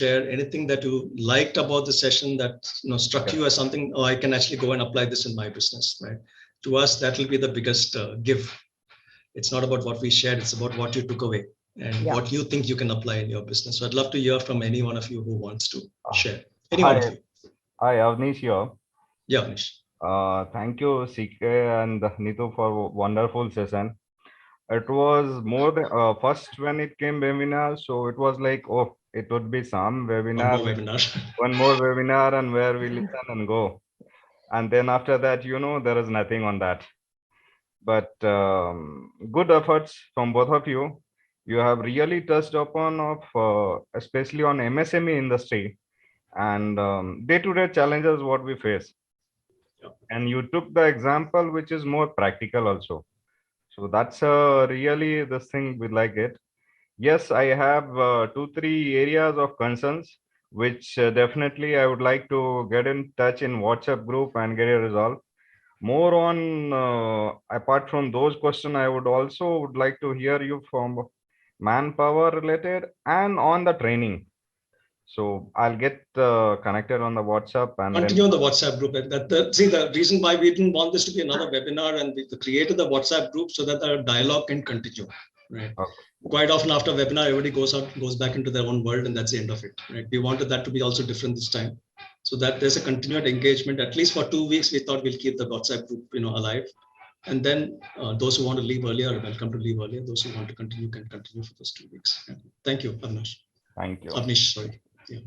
share anything that you liked about the session that struck you as something, oh, I can actually go and apply this in my business, right? To us, that will be the biggest give. It's not about what we shared, it's about what you took away and what you think you can apply in your business. So I'd love to hear from any one of you who wants to share. Any one of you. Hi, Avnish here. Yeah, Avnish. Thank you, CK and Neetu, for a wonderful session. It was more than first when it came webinar, so it was like, oh, it would be some webinar, one more webinar, and where we listen and go. And then after that, there is nothing on that. But good efforts from both of you. You have really touched upon especially on MSME industry and day-to-day challenges what we face. And you took the example which is more practical also. So that's really this thing we like it. Yes, I have 2-3 areas of concerns which definitely I would like to get in touch in WhatsApp group and get a resolve. More on apart from those questions, I would like to hear you from manpower related and on the training. So I'll get connected on the WhatsApp and continue on the WhatsApp group. See, the reason why we didn't want this to be another webinar and we created the WhatsApp group so that the dialogue can continue. Right. Okay. Quite often after webinar, everybody goes back into their own world, and that's the end of it. Right. We wanted that to be also different this time, so that there's a continued engagement. At least for 2 weeks, we thought we'll keep the WhatsApp group, alive. And then those who want to leave earlier are welcome to leave earlier. Those who want to continue can continue for those 2 weeks. Thank you, Avnish. Thank you. Avnish, sorry. Yeah.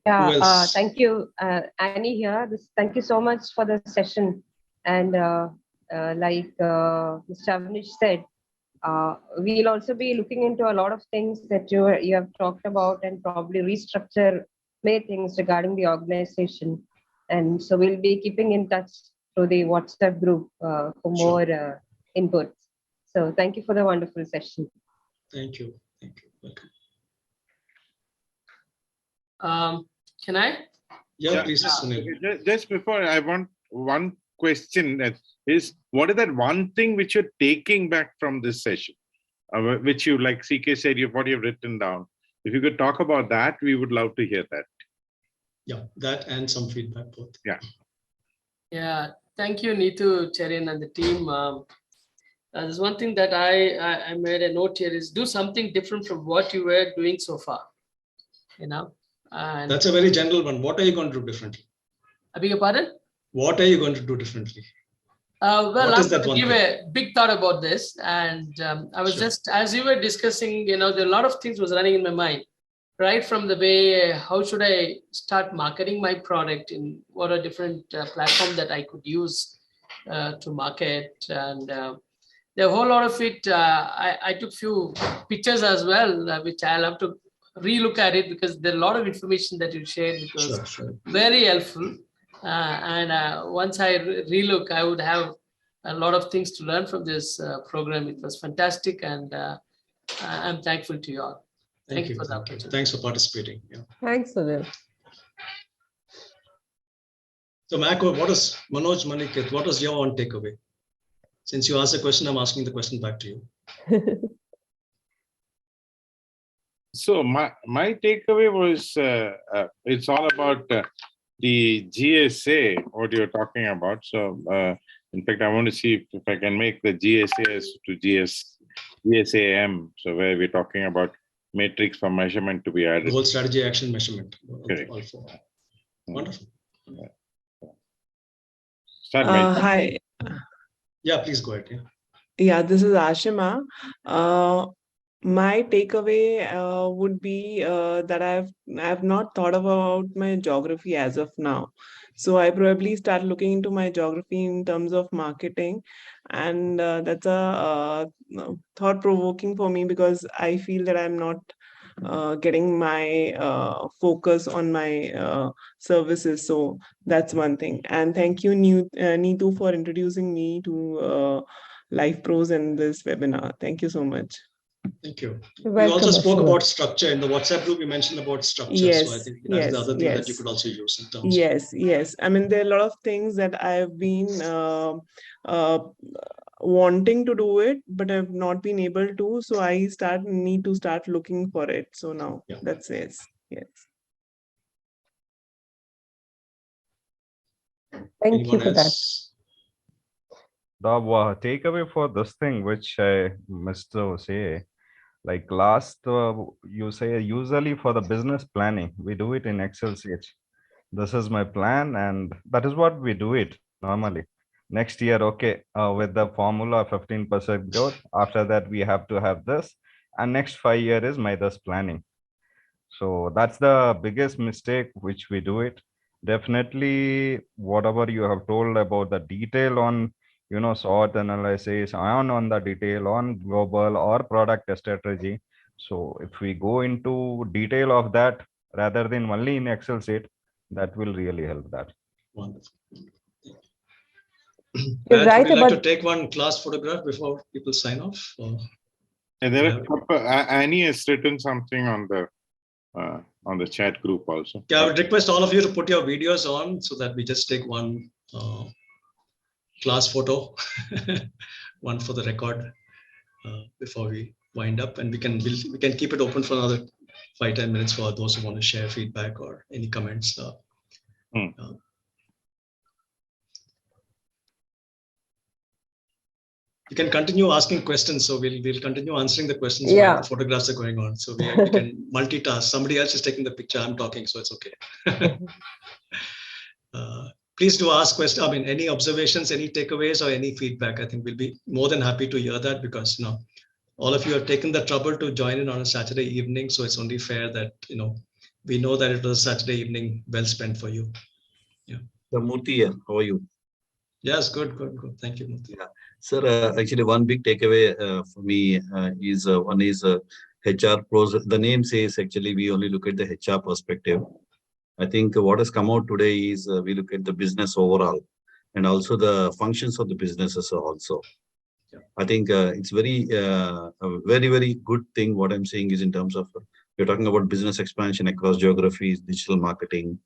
Yeah, thank you, Annie here. Thank you so much for the session. And like Mr. Avnish said, we'll also be looking into a lot of things that you have talked about and probably restructure many things regarding the organization. And so we'll be keeping in touch through the WhatsApp group for more inputs. So thank you for the wonderful session. Thank you. Thank you. Welcome. Can I? Yeah, please. Just before, I want one question that is, what is that one thing which you're taking back from this session, which you, like CK said, what you've written down? If you could talk about that, we would love to hear that. Yeah, that and some feedback both. Yeah. Yeah, thank you, Neetu, Charin, and the team. There's one thing that I made a note here is do something different from what you were doing so far. And that's a very general one. What are you going to do differently? I beg your pardon? What are you going to do differently? Well, I'm going to give a big thought about this. And I was just, as you were discussing, there are a lot of things was running in my mind, right from the way, how should I start marketing my product, in what are different platforms that I could use to market. And the whole lot of it, I took few pictures as well, which I'll have to relook at it because there are a lot of information that you shared, which was very helpful. And once I relook, I would have a lot of things to learn from this program. It was fantastic, and I'm thankful to you all. Thank you for that. Thanks for participating. Yeah. Thanks, Sunil. So, Mako, Manoj Manikit, what was your one takeaway? Since you asked a question, I'm asking the question back to you. So my takeaway was it's all about the GSA, what you're talking about. So in fact, I want to see if I can make the GSAs to GSAM. So where we're talking about matrix for measurement to be added. Goal, strategy, action, measurement. Correct. All four. Wonderful. Start hi. Yeah, please go ahead. Yeah, this is Ashima. My takeaway would be that I've not thought about my geography as of now. So I probably start looking into my geography in terms of marketing, and that's a thought-provoking for me because I feel that I'm not getting my focus on my services. So that's one thing. And thank you, Neetu, for introducing me to HRPros in this webinar. Thank you so much. Thank you. We also spoke about structure in the WhatsApp group. You mentioned about structure. Yes, so I think that's the other thing that you could also use in terms. Yes. I mean, there are a lot of things that I've been wanting to do it, but I've not been able to. So I need to start looking for it. So now that's yes. Thank you for that. The takeaway for this thing, which I missed to say, like last, you say usually for the business planning, we do it in Excel sheets. This is my plan, and that is what we do it normally. Next year, okay, with the formula 15% growth. After that, we have to have this, and next 5 year is my this planning. So that's the biggest mistake which we do it. Definitely, whatever you have told about the detail on, SWOT analysis, on the detail on global or product strategy. So if we go into detail of that rather than only in Excel sheet, that will really help that. Wonderful. You're right would you like about to take one class photograph before people sign off? Or there are a couple, Annie has written something on the chat group also. Yeah, I would request all of you to put your videos on so that we just take one class photo, one for the record before we wind up, and we can keep it open for another 5-10 minutes for those who want to share feedback or any comments. You can continue asking questions, so we'll continue answering the questions while the photographs are going on. So we can multitask. Somebody else is taking the picture, I'm talking, so it's okay. Please do ask questions. I mean, any observations, any takeaways, or any feedback. I think we'll be more than happy to hear that, because all of you have taken the trouble to join in on a Saturday evening, so it's only fair that we know that it was a Saturday evening well spent for you. Yeah. So Murthy here, how are you? Yes, good. Thank you, Murthy. Yeah. Sir, actually one big takeaway for me is one is HRPros. The name says actually we only look at the HR perspective. I think what has come out today is we look at the business overall and also the functions of the businesses also. Yeah. I think it's a very, very good thing. What I'm saying is in terms of, you're talking about business expansion across geographies, digital marketing,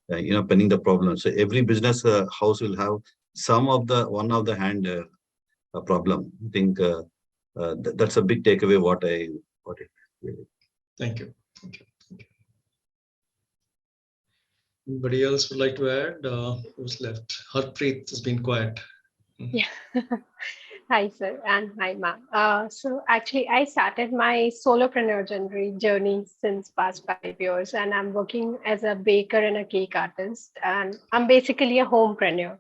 penning the problem. So every business house will have one of the hand problem. I think that's a big takeaway. What I really. Thank you. Anybody else would like to add? Who's left? Harpreet has been quiet. Yeah. Hi, sir, and hi, ma'am. So actually, I started my solopreneur journey since past 5 years, and I'm working as a baker and a cake artist, and I'm basically a homepreneur.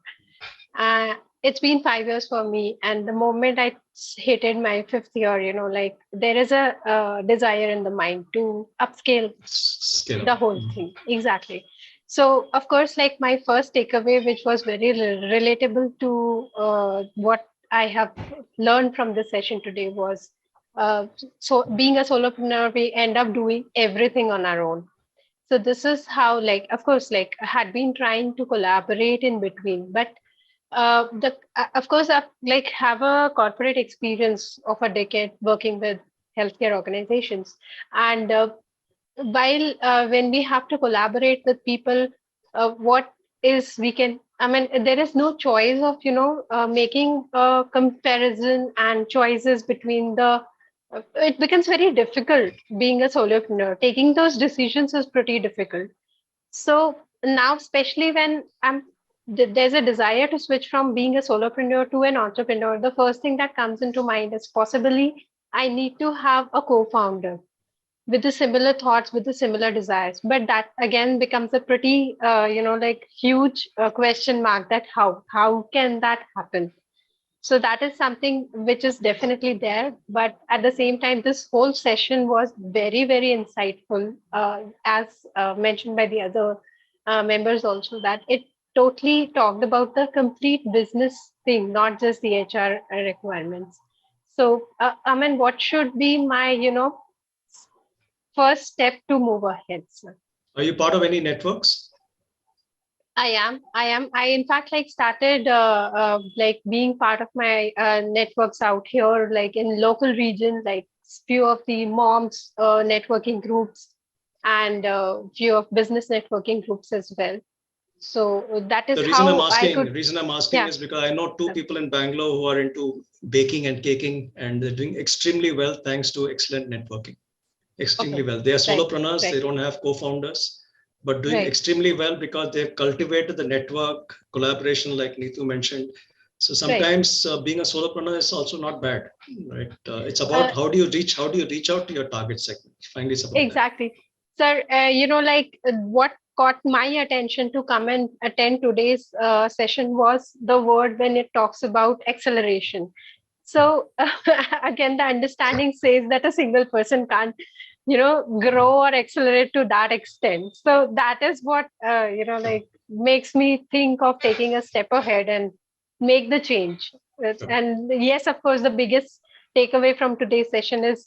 It's been 5 years for me, and the moment I hit in my 5th year, like there is a desire in the mind to upscale the whole thing. Exactly. So, of course, like my first takeaway, which was very relatable to what I have learned from this session today, was so being a solopreneur, we end up doing everything on our own. So this is how, like, of course, like I had been trying to collaborate in between, but of course, I've like have a corporate experience of a decade working with healthcare organizations, and while when we have to collaborate with people, what is we can, I mean, there is no choice of making a comparison and choices between the it becomes very difficult being a solopreneur. Taking those decisions is pretty difficult. So now, especially when there's a desire to switch from being a solopreneur to an entrepreneur, the first thing that comes into mind is possibly I need to have a co-founder with the similar thoughts, with the similar desires. But that again becomes a pretty, like huge question mark, that how can that happen? So that is something which is definitely there. But at the same time, this whole session was very, very insightful, as mentioned by the other members also, that it totally talked about the complete business thing, not just the HR requirements. So, I mean, what should be my, first step to move ahead, sir? Are you part of any networks? I am. I in fact like started like being part of my networks out here, like in local regions, like few of the moms networking groups and few of business networking groups as well. So that is The reason how I could. I'm asking is because I know two people in Bangalore who are into baking and caking, and they're doing extremely well thanks to excellent networking. Extremely well. They are solopreneurs. They don't have co-founders, but doing extremely well because they've cultivated the network collaboration, like Neetu mentioned. So sometimes being a solopreneur is also not bad, right? It's about how do you reach out to your target segment. Finally, it's about exactly, sir. What caught my attention to come and attend today's session was the word when it talks about acceleration. So again, the understanding says that a single person can't, grow or accelerate to that extent. So that is what makes me think of taking a step ahead and make the change. And yes, of course, the biggest takeaway from today's session is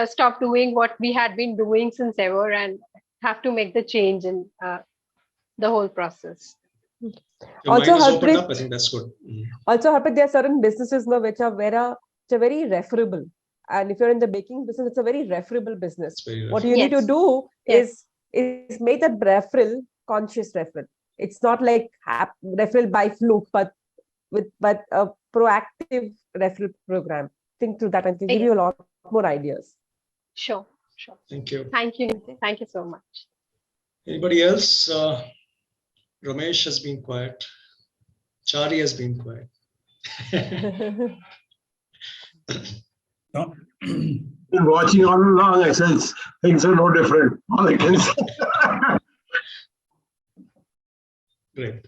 stop doing what we had been doing since ever and have to make the change in the whole process. Your mind is opened up. I think that's good. Also, Harpreet, there are certain businesses now which are very referable. And if you're in the baking business, it's a very referable business. What you need to do is make that referral conscious referral. It's not like referral by fluke, but a proactive referral program. Think through that and can give you a lot more ideas. Sure. Thank you. Thank you so much. Anybody else? Ramesh has been quiet. Chari has been quiet. No. Been watching all along. I sense things are no different. All I can say. Great.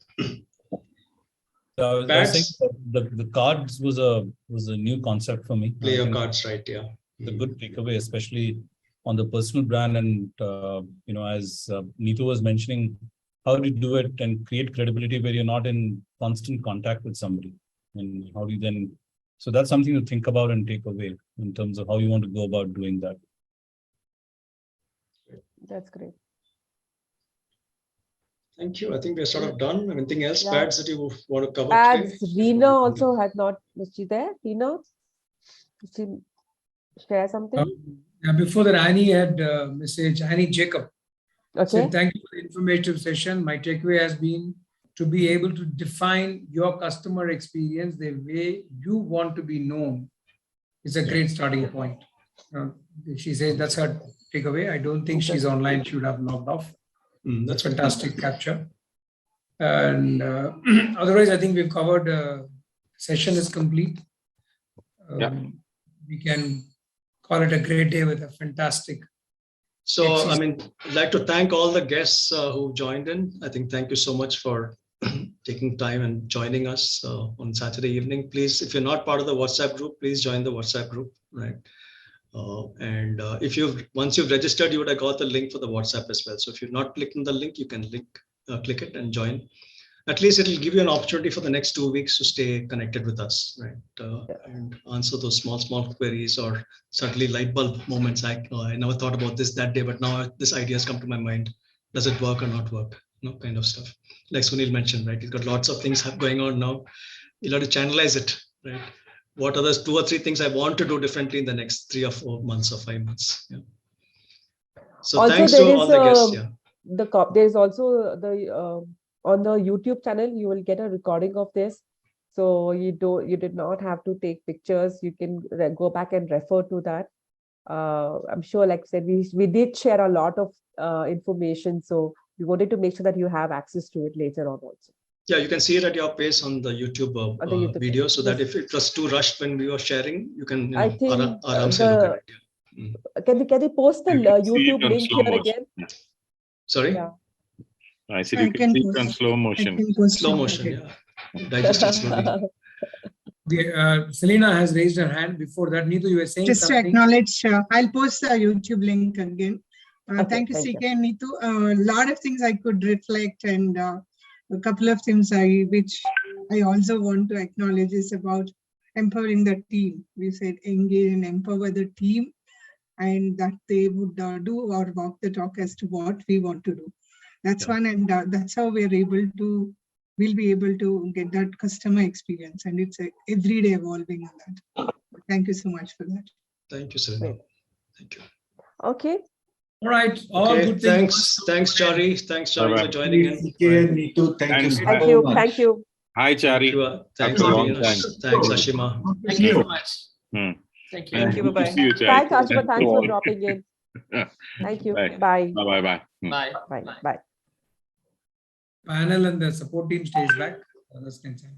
I was saying the cards was a new concept for me. Play your cards right, yeah. The good takeaway, especially on the personal brand, and as Neetu was mentioning, how do you do it and create credibility where you're not in constant contact with somebody, and how do you then? So that's something to think about and take away in terms of how you want to go about doing that. That's great. Thank you. I think we're sort of done. Anything else, Pads, that you want to cover Pads, today? Reena also had not. Was she there? Reena? Did she share something? Before that, Annie had message. Annie Jacob said, "Thank you for the informative session. My takeaway has been to be able to define your customer experience the way you want to be known is a great starting point." She says that's her takeaway. I don't think she's online. She would have logged off. That's fantastic capture. And otherwise, I think we've covered. Session is complete. We can call it a great day with a fantastic. So, I mean, I'd like to thank all the guests who joined in. I think thank you so much for taking time and joining us on Saturday evening. Please, if you're not part of the WhatsApp group, please join the WhatsApp group, right? And if once you've registered, you would have got the link for the WhatsApp as well. So if you've not clicked on the link, you can click it and join. At least it'll give you an opportunity for the next 2 weeks to stay connected with us, right? And answer those small queries or certainly light bulb moments. I never thought about this that day, but now this idea has come to my mind. Does it work or not work? Kind of stuff. Like Sunil mentioned, right? He's got lots of things going on now. You'll have to channelize it, right? What are the 2 or 3 things I want to do differently in the next 3 or 4 months or 5 months? Yeah. So also, thanks to all the guests. Yeah. There's also on the YouTube channel, you will get a recording of this. So you did not have to take pictures. You can go back and refer to that. I'm sure, like I said, we did share a lot of information. So we wanted to make sure that you have access to it later on also. Yeah, you can see it at your pace on the YouTube, video, so that if it was too rushed when we were sharing, you can I think look at it. Can you post the YouTube link here again? Sorry? Yeah. I said you can see it on slow motion. Slow motion, yeah. Digest it slowly. Selena has raised her hand. Before that, Neetu, you were saying just something. To acknowledge, I'll post the YouTube link again. Thank you, CK and Neetu. A lot of things I could reflect, and a couple of things which I also want to acknowledge is about empowering the team. We said engage and empower the team, and that they would do or walk the talk as to what we want to do. That's one, and that's how we'll be able to get that customer experience, and it's every day evolving on that. Thank you so much for that. Thank you, Selena. Thank you. Okay. All right. All Okay, good things. thanks, Chari. Thanks, Chari, Bye-bye. for joining in. Neetu, thank you so Thank much. you. Thank you. Hi, Chari. Thanks, After a long Avinash. time. Thanks, Ashima. Thank you so much. Hmm. Thank you. Thank you. Good to Bye-bye. see you, Chari. Thanks, Ashima. Thank Thanks you for all. dropping in. Thank you. Bye. Bye. Bye. Bye. Bye. Bye. Panel and the support team stays back. Others can sign.